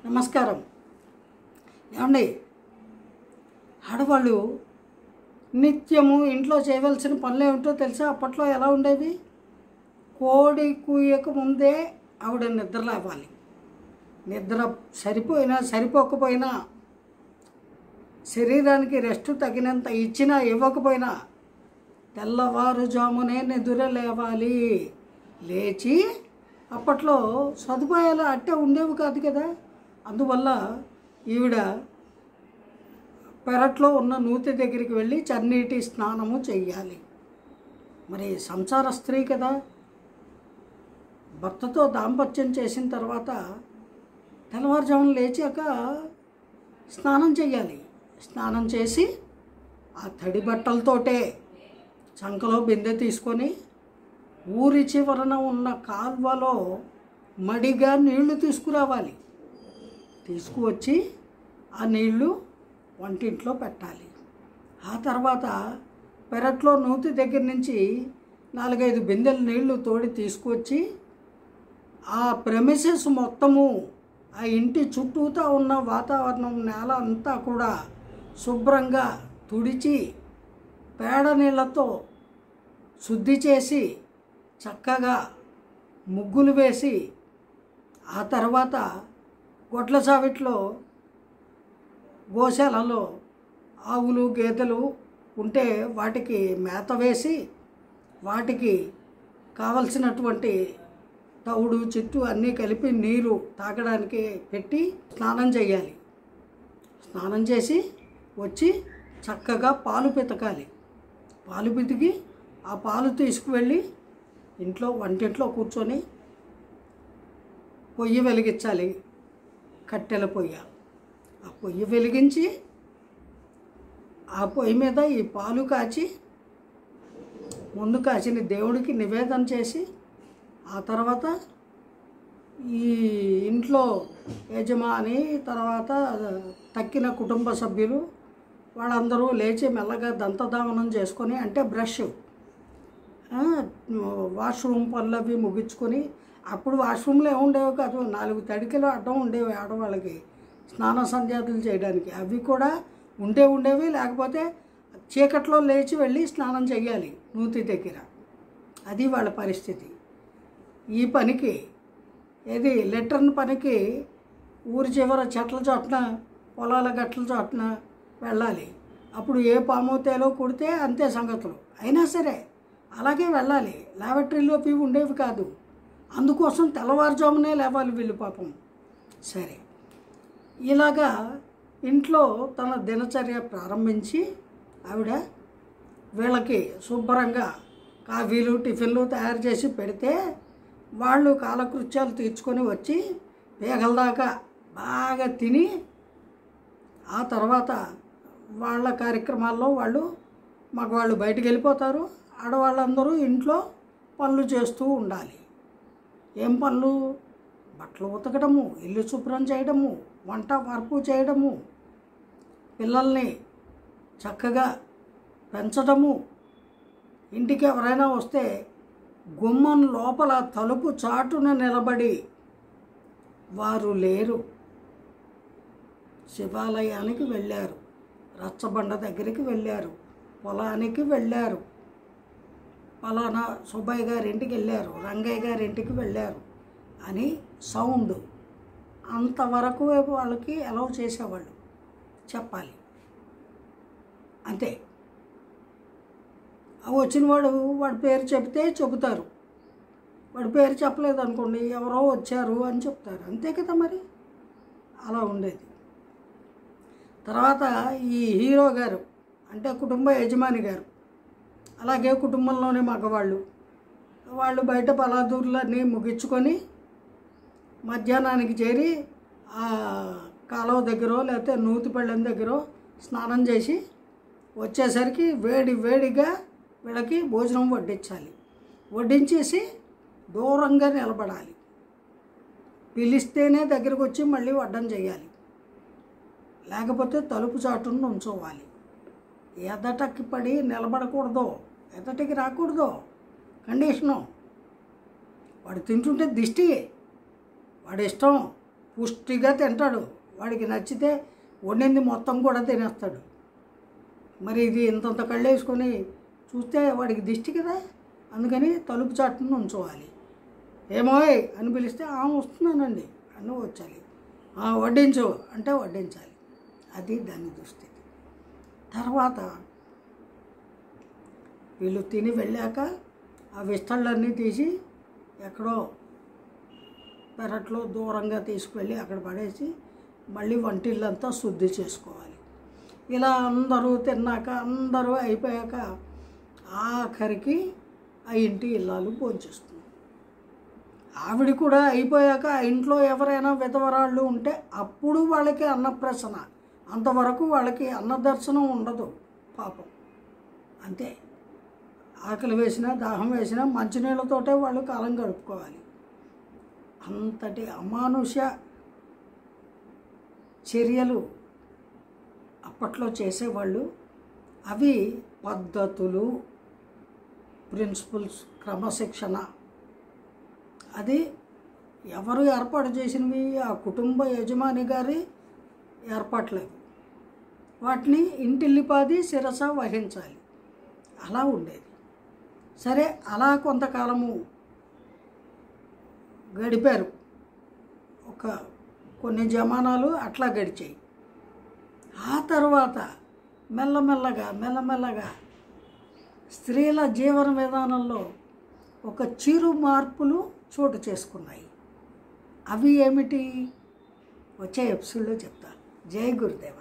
నమస్కారం. ఏమండి, ఆడవాళ్ళు నిత్యము ఇంట్లో చేయవలసిన పనులు ఏమిటో తెలుసా? అప్పట్లో ఎలా ఉండేవి? కోడి కూయక ముందే ఆవిడ నిద్ర లేవాలి. నిద్ర సరిపోయినా సరిపోకపోయినా, శరీరానికి రెస్ట్ తగినంత ఇచ్చినా ఇవ్వకపోయినా తెల్లవారుజామునే నిద్ర లేవాలి. లేచి అప్పట్లో సదుపాయాలు అట్టే ఉండేవి కాదు కదా. అందువల్ల ఈవిడ పెరట్లో ఉన్న నూతి దగ్గరికి వెళ్ళి చన్నీటి స్నానము చెయ్యాలి. మరి సంసార స్త్రీ కదా, భర్తతో దాంపత్యం చేసిన తర్వాత తెల్లవారుజామున లేచాక స్నానం చెయ్యాలి. స్నానం చేసి ఆ తడి బట్టలతోటే చంకలో బిందె తీసుకొని ఊరి చివరన ఉన్న కాల్వలో మడిగా నీళ్లు తీసుకురావాలి. తీసుకువచ్చి ఆ నీళ్లు వంటింట్లో పెట్టాలి. ఆ తర్వాత పెరట్లో నూతి దగ్గర నుంచి 4-5 బిందెల నీళ్లు తోడి తీసుకువచ్చి ఆ ప్రెమిసెస్ మొత్తము, ఆ ఇంటి చుట్టూతా ఉన్న వాతావరణం, నేల అంతా కూడా శుభ్రంగా తుడిచి పేడ నీళ్ళతో శుద్ధి చేసి చక్కగా ముగ్గులు వేసి, ఆ తర్వాత గొడ్ల సావిట్లో గోశాలలో ఆవులు గేదెలు ఉంటే వాటికి మేత వేసి, వాటికి కావలసినటువంటి తవుడు చిట్టు అన్నీ కలిపి నీరు తాగడానికి పెట్టి స్నానం చేయాలి. స్నానం చేసి వచ్చి చక్కగా పాలు పితకాలి. పాలు పితికి ఆ పాలు తీసుకువెళ్ళి ఇంట్లో వంటింట్లో కూర్చొని పొయ్యి వెలిగించాలి. కట్టెల పొయ్యి. ఆ పొయ్యి వెలిగించి ఆ పొయ్యి మీద ఈ పాలు కాచి ముందు కాచిన దేవుడికి నివేదన చేసి, ఆ తర్వాత ఈ ఇంట్లో యజమాని, తర్వాత తక్కిన కుటుంబ సభ్యులు వాళ్ళందరూ లేచి మెల్లగా దంతధావనం చేసుకొని, అంటే బ్రష్, వాష్రూమ్ పనులు అవి ముగించుకొని, అప్పుడు వాష్రూమ్లో ఏముండేవి కాదు, 4 తడికలు అడ్డం ఉండేవి ఆడవాళ్ళకి స్నాన సంధ్యాతులు చేయడానికి. అవి కూడా ఉండేవి, లేకపోతే చీకట్లో లేచి వెళ్ళి స్నానం చేయాలి నూతి దగ్గర. అది వాళ్ళ పరిస్థితి. ఈ పనికి, ఏది లెటర్న్ పనికి ఊరి చివర చెట్ల చోట్న, పొలాల గట్ల చోట్న వెళ్ళాలి. అప్పుడు ఏ పామోతేలో కుడితే అంతే సంగతులు. అయినా సరే అలాగే వెళ్ళాలి. లాబరేటరీలో ఉండేవి కాదు. అందుకోసం తెల్లవారుజామునే లేవాలి వీళ్ళు పాపం. సరే, ఇలాగా ఇంట్లో తన దినచర్య ప్రారంభించి ఆవిడ వీళ్ళకి శుభ్రంగా కాఫీలు టిఫిన్లు తయారు చేసి పెడితే వాళ్ళు కాలకృత్యాలు తీర్చుకొని వచ్చి పేగల దాకా బాగా తిని, ఆ తర్వాత వాళ్ళ కార్యక్రమాల్లో మగవాళ్ళు బయటికి వెళ్ళిపోతారు. ఆడవాళ్ళందరూ ఇంట్లో పనులు చేస్తూ ఉండాలి. ఏం పనులు? బట్టలు ఉతకడము, ఇల్లు శుభ్రం చేయడము, వంట వరపు చేయడము, పిల్లల్ని చక్కగా పెంచడము. ఇంటికి ఎవరైనా వస్తే గుమ్మం లోపల తలుపు చాటున నిలబడి, వారు లేరు, శివాలయానికి వెళ్ళారు, రచ్చబండ దగ్గరికి వెళ్ళారు, పొలానికి వెళ్ళారు, పలానా సుబ్బయ్య గారి ఇంటికి వెళ్ళారు, రంగయ్య గారి ఇంటికి వెళ్ళారు అని సౌండ్, అంతవరకు వాళ్ళకి అలౌ చేసేవాళ్ళు, చెప్పాలి అంతే. వచ్చిన వాడి పేరు చెబుతారు. వాడి పేరు చెప్పలేదు అనుకోండి, ఎవరో వచ్చారు అని చెప్తారు. అంతే కదా మరి. అలా ఉండేది. తర్వాత ఈ హీరో గారు, అంటే కుటుంబ యజమాని గారు, అలాగే కుటుంబంలోని మగవాళ్ళు, వాళ్ళు బయట పలాదూర్లన్నీ ముగించుకొని మధ్యాహ్నానికి చేరి ఆ కాలువ దగ్గర లేకపోతే నూతిపళ్ళెం దగ్గర స్నానం చేసి వచ్చేసరికి వేడిగా వీళ్ళకి భోజనం వడ్డించాలి. వడ్డించేసి దూరంగా నిలబడాలి. పిలిస్తేనే దగ్గరకు వచ్చి మళ్ళీ వడ్డం చేయాలి. లేకపోతే తలుపు చాటును ఉంచోవాలి. ఎదటకి పడి నిలబడకూడదు, ఎదటికి రాకూడదు. కండిషను. వాడు తింటుంటే దిష్టి, వాడి ఇష్టం. పుష్టిగా తింటాడు, వాడికి నచ్చితే వండింది మొత్తం కూడా తినేస్తాడు. మరి ఇది ఇంతంత కళ్ళు వేసుకొని చూస్తే వాడికి దిష్టి కదా, అందుకని తలుపు చాటును ఉంచుకోవాలి. ఏమోయ్ అని పిలిస్తే వస్తున్నానండి అని వచ్చాలి. వడ్డించు అంటే వడ్డించాలి. అది దాని దుస్థితి. తర్వాత వీళ్ళు తిని వెళ్ళాక ఆ విస్తళ్ళన్నీ తీసి ఎక్కడో పెరట్లో దూరంగా తీసుకువెళ్ళి అక్కడ పడేసి మళ్ళీ వంటిల్లంతా శుద్ధి చేసుకోవాలి. ఇలా అందరూ తిన్నాక అందరూ అయిపోయాక ఆఖరికి ఆ ఇంటి ఇల్లాలు భోంచేస్తుంది. ఆవిడ కూడా అయిపోయాక ఆ ఇంట్లో ఎవరైనా విధవరాళ్ళు ఉంటే అప్పుడు వాళ్ళకి అన్నప్రసన, అంతవరకు వాళ్ళకి అన్నదర్శనం ఉండదు పాపం. అంతే, ఆకలి వేసినా దాహం వేసినా మంచినీళ్ళతోటే వాళ్ళు కాలం గడుపుకోవాలి. అంతటి అమానుష చర్యలు అప్పట్లో చేసేవాళ్ళు. అవి పద్ధతులు, ప్రిన్సిపల్స్, క్రమశిక్షణ. అది ఎవరు ఏర్పాటు చేసినవి? ఆ కుటుంబ యజమాని గారి ఏర్పాట్లేదు. వాటిని ఇంటిల్లిపాది శిరస వహించాలి. అలా ఉండేది. సరే, అలా కొంతకాలము గడిపారు. కొన్ని జమానాలు అట్లా గడిచాయి. ఆ తర్వాత మెల్లమెల్లగా స్త్రీల జీవన విధానంలో ఒక చిరు మార్పులు చోటు చేసుకున్నాయి. అవి ఏమిటి? వచ్చే ఎపిసోడ్లో చెప్తాను. జై గురుదేవ.